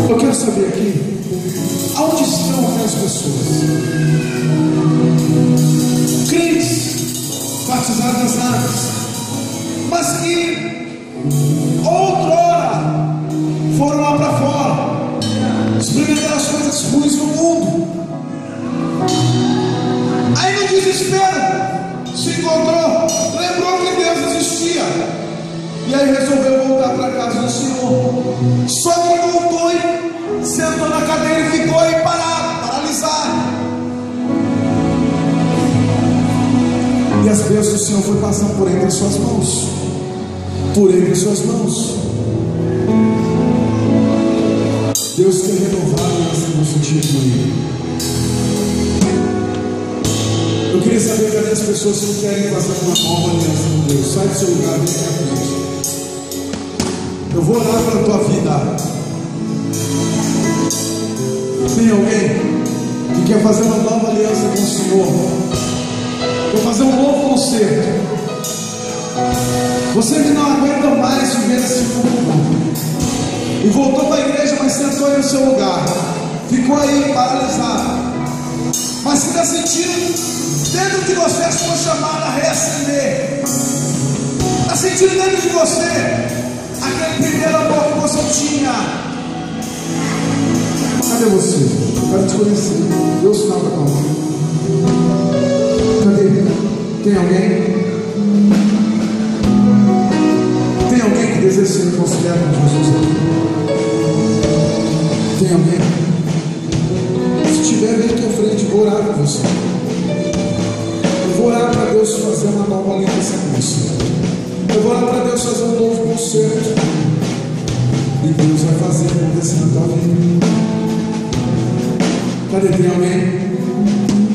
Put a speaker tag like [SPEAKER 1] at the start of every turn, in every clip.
[SPEAKER 1] Eu quero saber aqui, aonde estão aquelas pessoas? Crentes, batizados nas águas, mas que outrora foram lá para fora, experimentaram as coisas ruins do mundo. Aí no desespero se encontrou, lembrou que Deus existia, e aí resolveu voltar para a casa do Senhor. Só que voltou e sentou na cadeira e ficou aí paralisado. E as bênçãos do Senhor foi passando por entre as suas mãos, por entre as suas mãos. Deus tem renovado a aliança no sentido com Ele. Eu queria saber cadê as pessoas que querem fazer uma nova aliança com Deus. Sai do seu lugar, vem aqui à frente. Eu vou orar pela tua vida. Tem alguém que quer fazer uma nova aliança com o Senhor? Quer fazer um novo concerto? Você que não aguenta mais viver nesse mundo e voltou para a igreja, mas sentou aí no seu lugar, ficou aí paralisado, mas que está sentindo dentro de você a sua chamada a reacender. Está sentindo dentro de você aquele primeiro amor que você tinha. Cadê você? Eu quero te conhecer. Dê o sinal da tua mão. Cadê? Tem alguém? Tem alguém que deseja ser reconciliado com Jesus aqui? Tem alguém? Se tiver, vem aqui à frente, vou orar com você. Eu vou orar para Deus fazer uma nova aliança com você. Eu vou orar para Deus fazer um novo concerto. E Deus vai fazer acontecer na tua vida. Cadê? Tem alguém?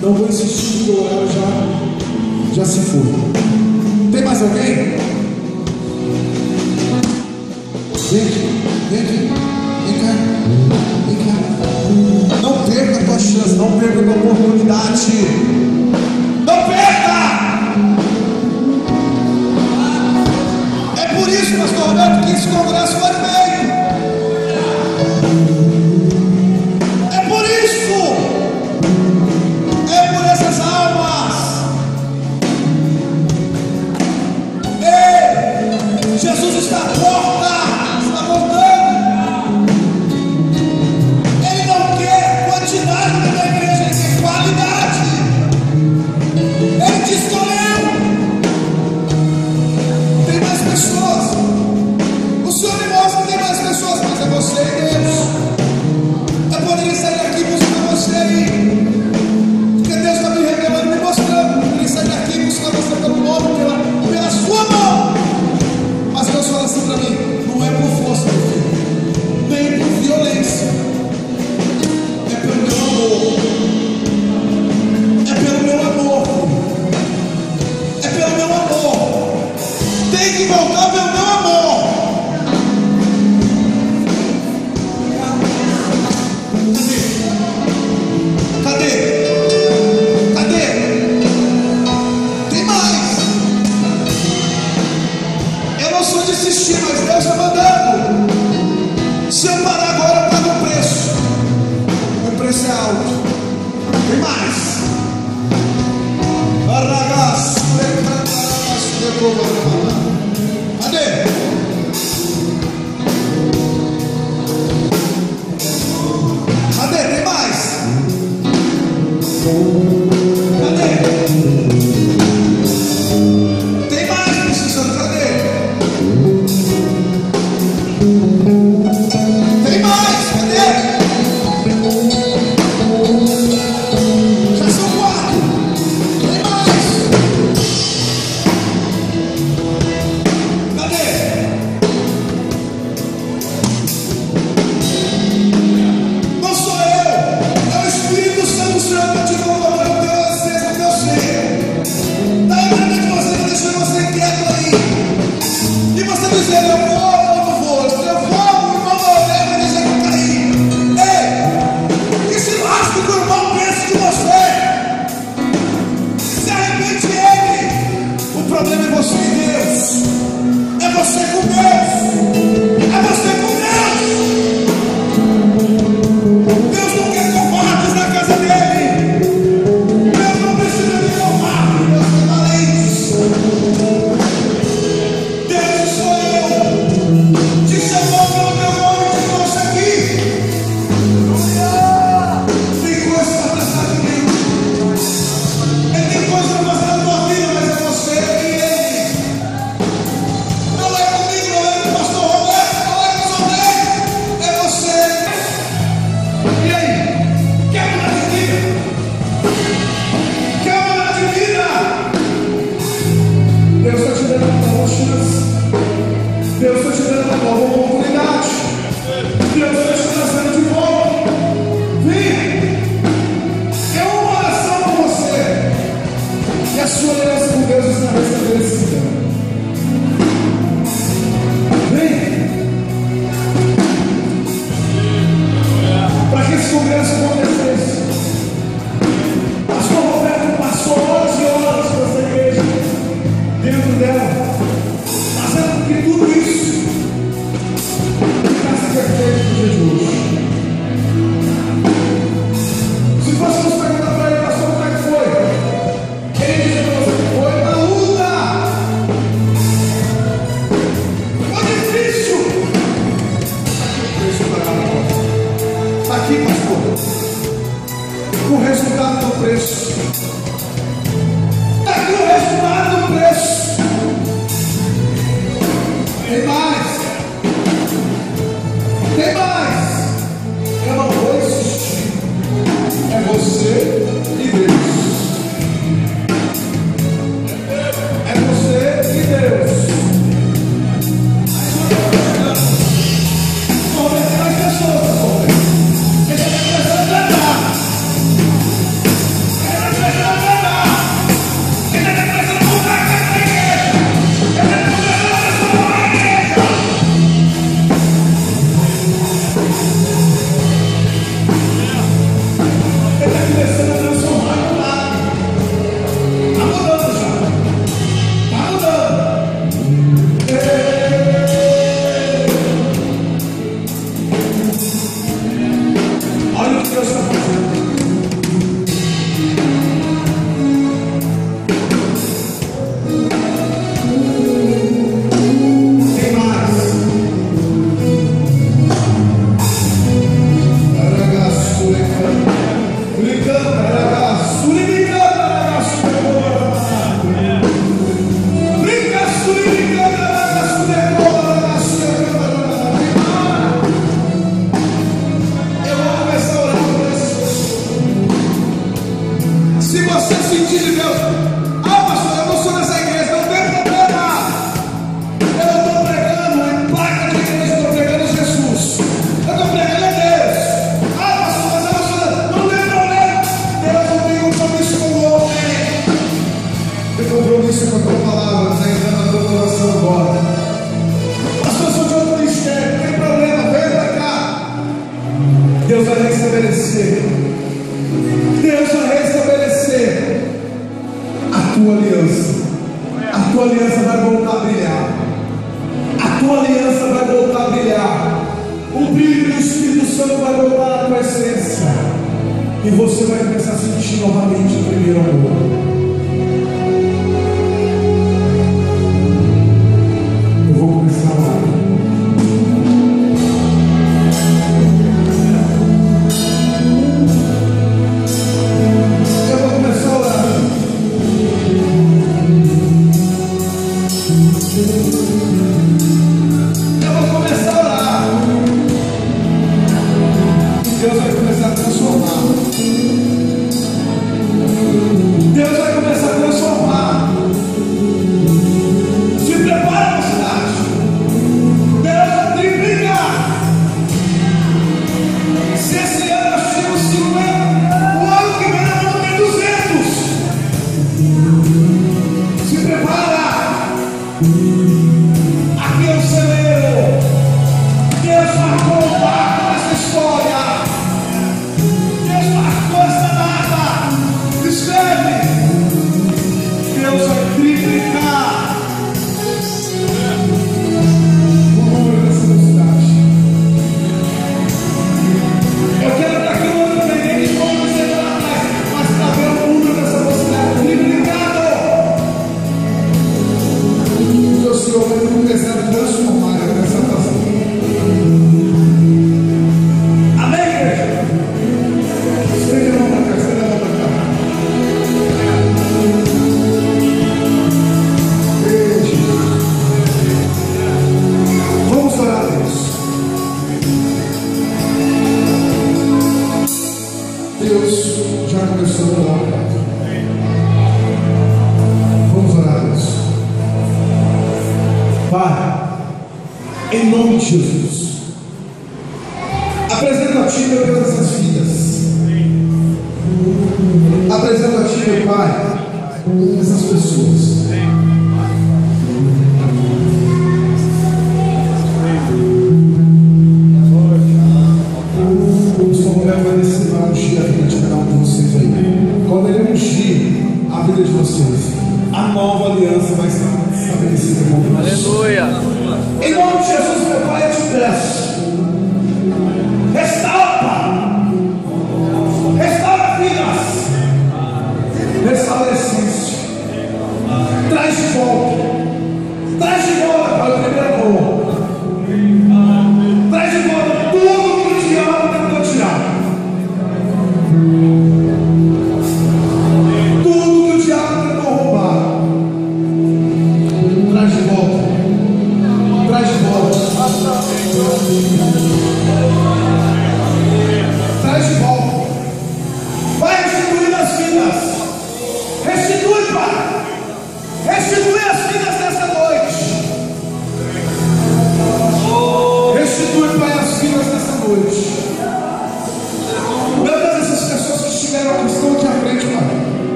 [SPEAKER 1] Não vou insistir, porque o horário já se foi. Tem mais alguém? Vem aqui, vem aqui, vem cá, vem cá. Não perca a tua chance, não perca a tua oportunidade. Não perca! É por isso, pastor Roberto, que esse congresso foi feito. É por isso. É por essas almas. Ei, Jesus está à porta. Está voltando. Ele não quer quantidade da igreja, ele quer qualidade. Ele te escolheu. Tem mais pessoas. O Senhor me mostra do preço. Está aqui o resultado do preço. Tem mais. Tem mais. Eu não vou insistir. É você e Deus. É você e Deus. Deus vai restabelecer a tua aliança. A tua aliança vai voltar a brilhar. A tua aliança vai voltar a brilhar. O brilho do Espírito Santo vai voltar à tua essência. E você vai começar a sentir novamente o primeiro amor. Eu vou começar lá. Em nome de Jesus, apresento a Ti, meu Deus, essas vidas. Apresento a Ti, meu Pai, essas pessoas. O Senhor vai descer para ungir a vida de cada um de vocês aí. Quando Ele ungir a vida de vocês, a nova aliança vai estar estabelecida com nós.
[SPEAKER 2] Aleluia.
[SPEAKER 1] Em nome de Jesus, meu Pai, eu te peço, restaura vidas, restaura essência,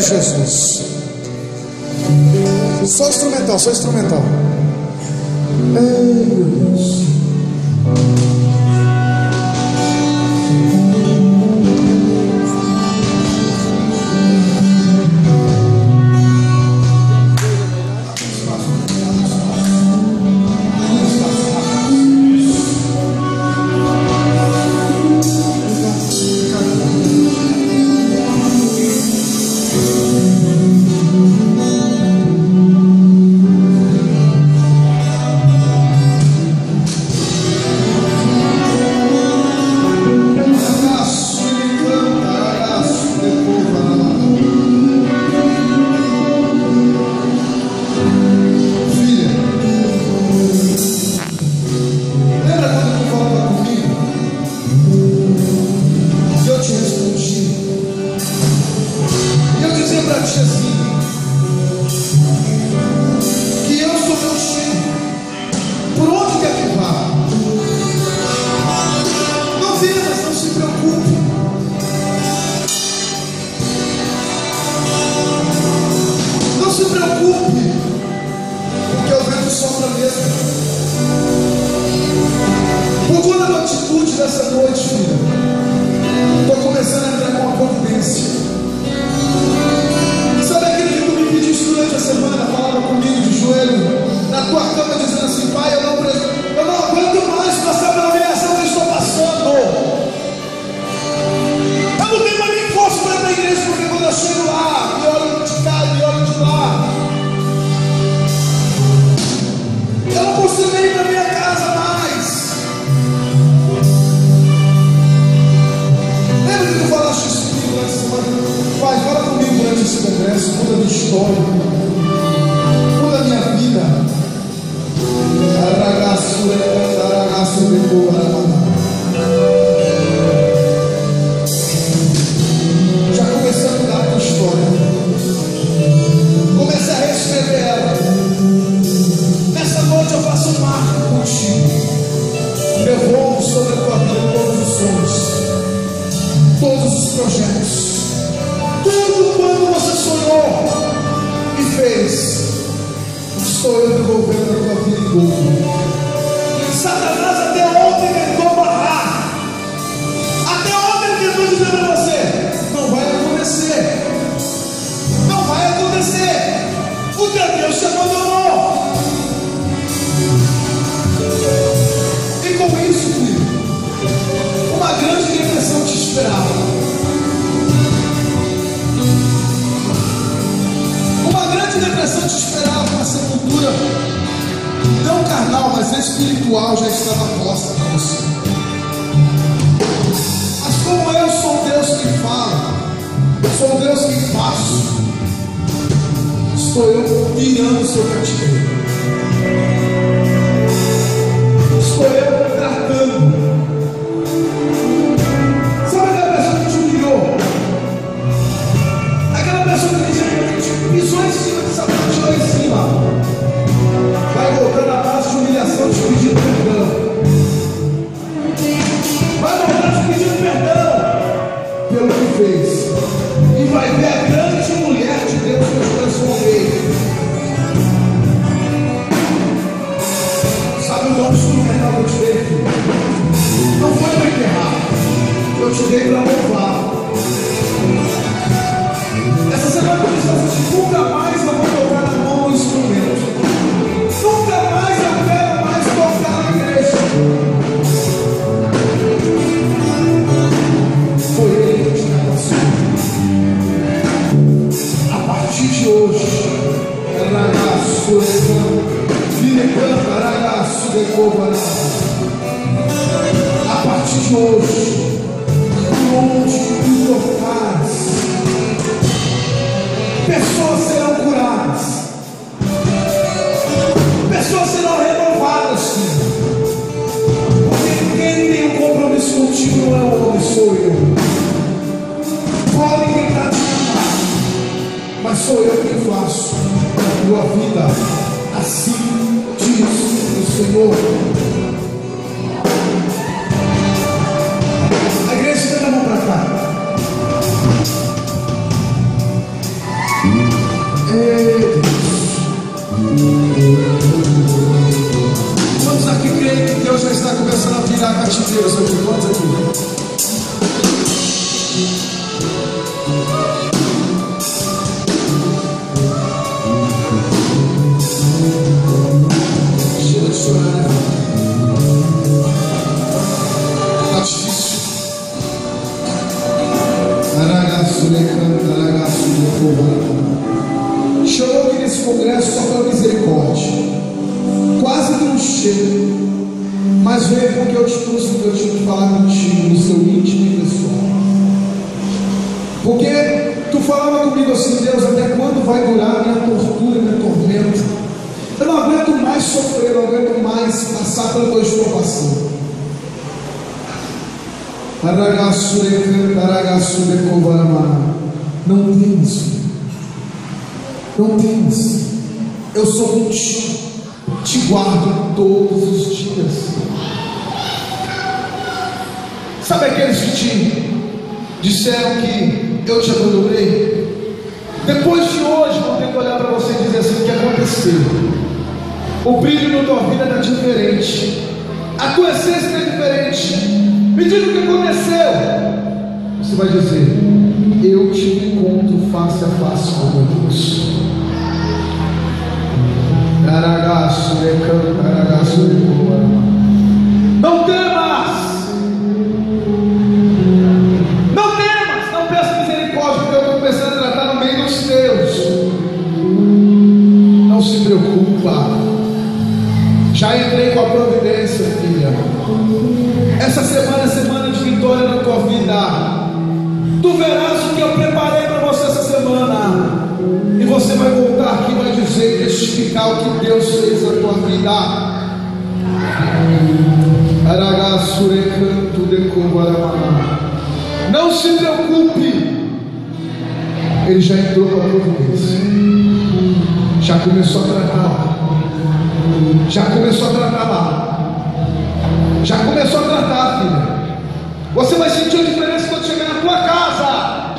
[SPEAKER 1] Ei, Jesus. Só instrumental, só instrumental. Ei, meu Deus. Espiritual já estava posta para você. Mas como eu sou Deus que fala, sou Deus que faço, estou eu tirando o seu cativeiro, estou eu tratando. Sabe aquela pessoa que te humilhou? Aquela pessoa que te pisou em cima, te sapateou em cima, vai voltando a base de humilhação, te pedindo perdão. Vai voltar te pedindo perdão pelo que fez. E vai ver a grande mulher de Deus que eu transformei. Sabe o dom instrumental que eu te dei, filho? Não foi para enterrar, eu te dei para louvar. Essa semana eu disse assim: nunca mais eu vou tocar na mão do instrumento. Nunca mais eu quero mais tocar na igreja. Foi ele que te capacitou. A partir de hoje, a partir de hoje, por onde tu tocares, pessoas serão curadas, pessoas serão renovadas, filho. Porque quem tem um compromisso contigo não é o homem, sou eu. Podem tentar te matar, mas sou eu quem faço a tua vida. Assim diz o Senhor. A igreja está na mão para cá. oração de quantos aqui? Chega de chorar, né? Tá difícil. Chorou aqui nesse congresso só pela misericórdia. Quase que não chega, mas veio porque eu te trouxe que eu tinha que falar contigo no seu íntimo e pessoal. Porque tu falava comigo assim: Deus, até quando vai durar minha tortura, minha tormenta? Eu não aguento mais sofrer, eu não aguento mais passar pelo que eu estou passando. Não temas, não temas, eu sou contigo, te guardo todos os dias. Sabe aqueles que te disseram que eu te abandonei? Depois de hoje vão ter que olhar para você e dizer assim: o que aconteceu? O brilho na tua vida está diferente, a tua essência está diferente. Me diga o que aconteceu. Você vai dizer: eu te encontro face a face com meu Deus. Não temas, não temas, não peça misericórdia, porque eu estou começando a tratar no meio dos teus. Não se preocupa, já entrei com a providência, filha. Essa semana é semana de vitória na tua vida. Tu verás o que eu preparei para você essa semana. E você vai voltar aqui e vai dizer e testificar o que Deus fez na tua vida. Não se preocupe, Ele já entrou com a providência. Já começou a tratar. Já começou a tratar lá. Já começou a tratar, filha. Você vai sentir a diferença quando chegar na tua casa.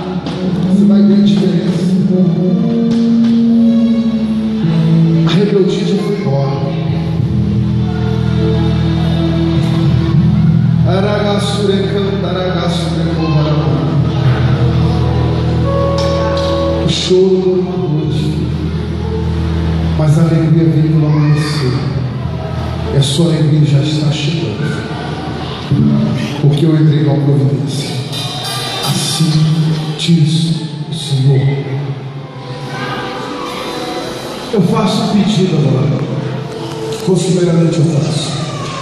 [SPEAKER 1] Você vai ver a diferença. A rebeldia já foi embora. O choro durou uma noite, mas a alegria veio pelo amanhecer. E a sua alegria já está chegando, porque eu entrei com a providência. Assim diz o Senhor. Eu faço um pedido agora. Costumeiramente eu faço.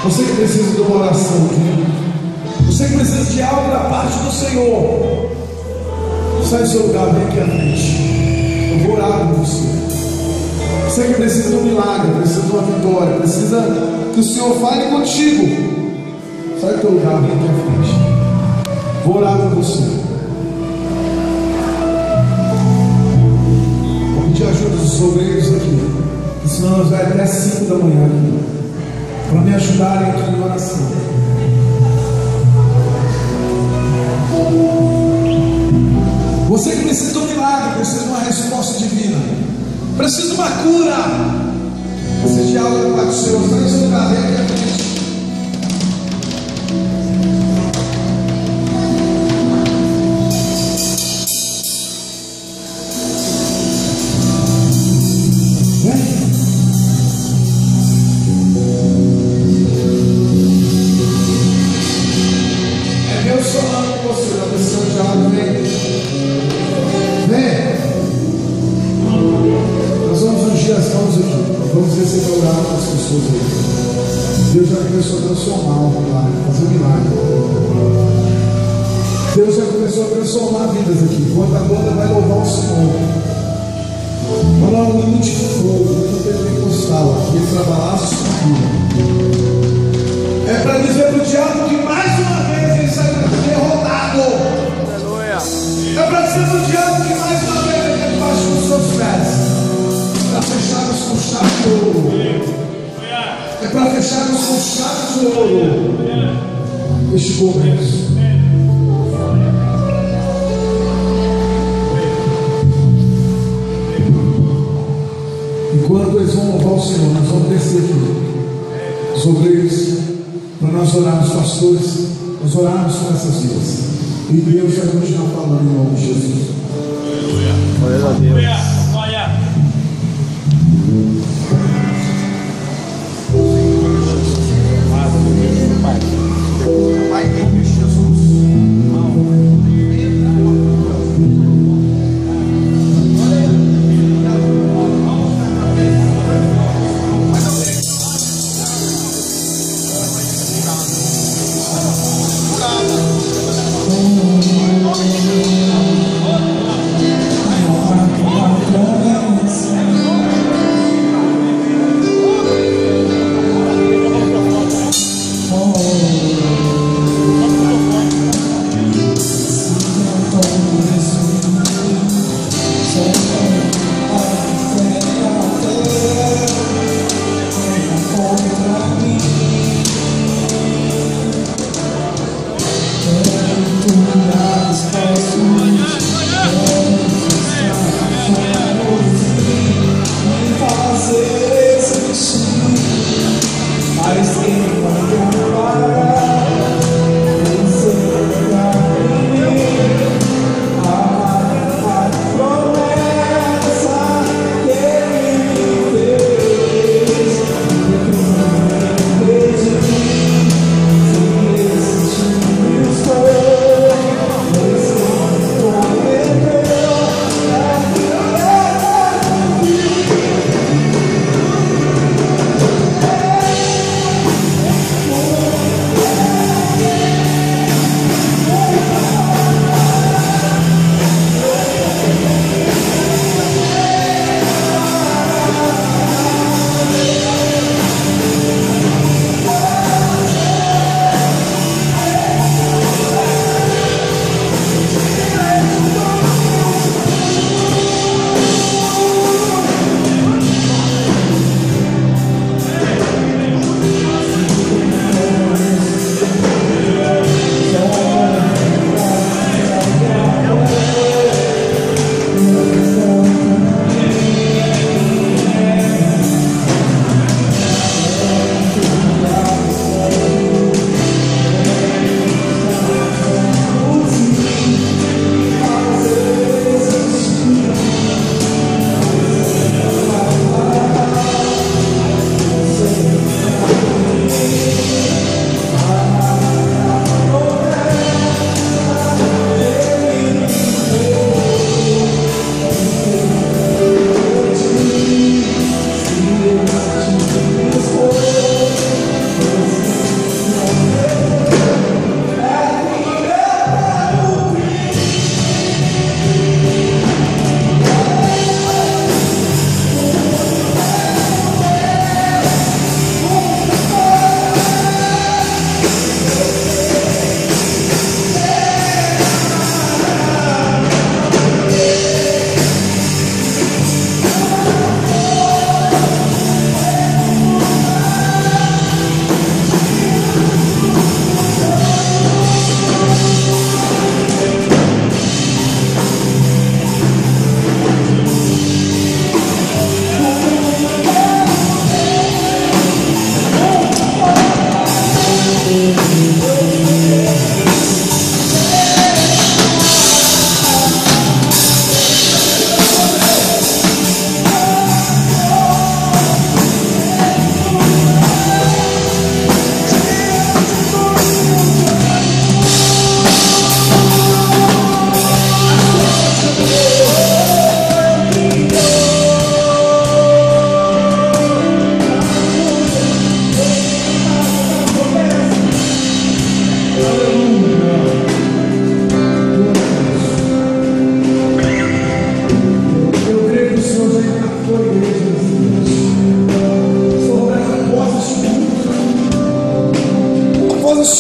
[SPEAKER 1] Você que precisa de uma oração aqui, você que precisa de algo da parte do Senhor, sai do seu lugar, vem aqui à frente. Eu vou orar por você. Você que precisa de um milagre, precisa de uma vitória, precisa que o Senhor fale contigo, sai do teu lugar, vem aqui à frente. Vou orar por você. Vou pedir ajuda dos obreiros aqui, senão nós vamos até 5 da manhã aqui, para me ajudarem aqui em oração. Você que precisa de um milagre, precisa de uma resposta divina, precisa de uma cura, precisa de algo da parte do Senhor, sai do seu lugar, vem aqui à frente. Deus já começou a transformar o milagre, fazer um milagre. Deus já começou a transformar vidas aqui. Enquanto a banda vai louvar o Senhor, vai dar um hino de fogo, um hino pentecostal aqui, trabalhaço aqui. É para dizer para o diabo que mais uma vez ele sai derrotado. É para dizer para o diabo que mais uma vez ele está debaixo dos seus pés, para fecharmos com chave de ouro. É para fecharmos com chave de ouro este momento. Enquanto eles vão louvar o Senhor, nós vamos descer aqui. Os obreiros, para nós orarmos, pastores, nós orarmos com essas vidas. E Deus vai continuar falando em nome de Jesus.
[SPEAKER 2] Glória a Deus.
[SPEAKER 1] Pai, em nome de Jesus.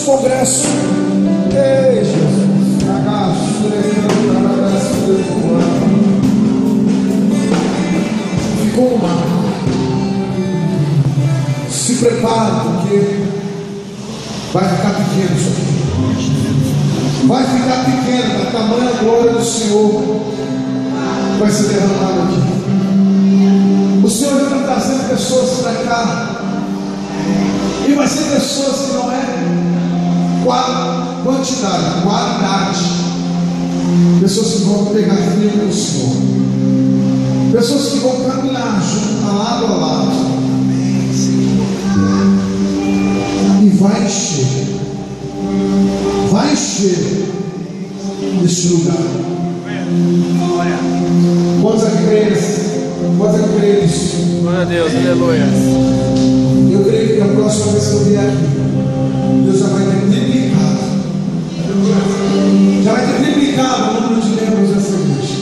[SPEAKER 1] congresso. Ei, Jesus. Ficou uma. Se prepara, porque vai ficar pequeno isso aqui. Vai ficar pequeno, da tamanha glória do Senhor vai ser derramado aqui. O Senhor vai trazendo pessoas para cá. E vai ser pessoas que não é quantidade, qualidade. Pessoas que vão pegar frio no Senhor. Pessoas que vão caminhar junto, lado a lado. E vai encher este lugar. Quantos creem nisso?
[SPEAKER 2] Glória a Deus, aleluia.
[SPEAKER 1] Eu creio que a próxima vez que eu vier aqui, Deus já vai ter triplicado. Já vai ter triplicado o número de membros dessa igreja.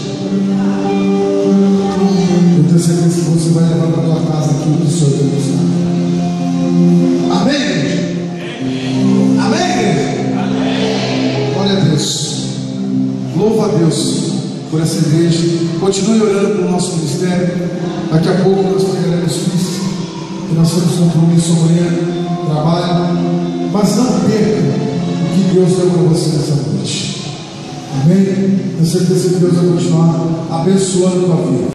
[SPEAKER 1] Eu tenho certeza que você vai levar para a tua casa aquilo que o Senhor tem buscado. Amém, igreja? Amém, igreja? Glória a Deus. Louva a Deus por essa igreja. Continue orando pelo nosso ministério. Daqui a pouco nós pegaremos Cristo, que nós temos compromisso amanhã, trabalho. Mas não perca o que Deus deu para você nessa noite. Amém? Tenho certeza que Deus vai continuar abençoando a tua vida.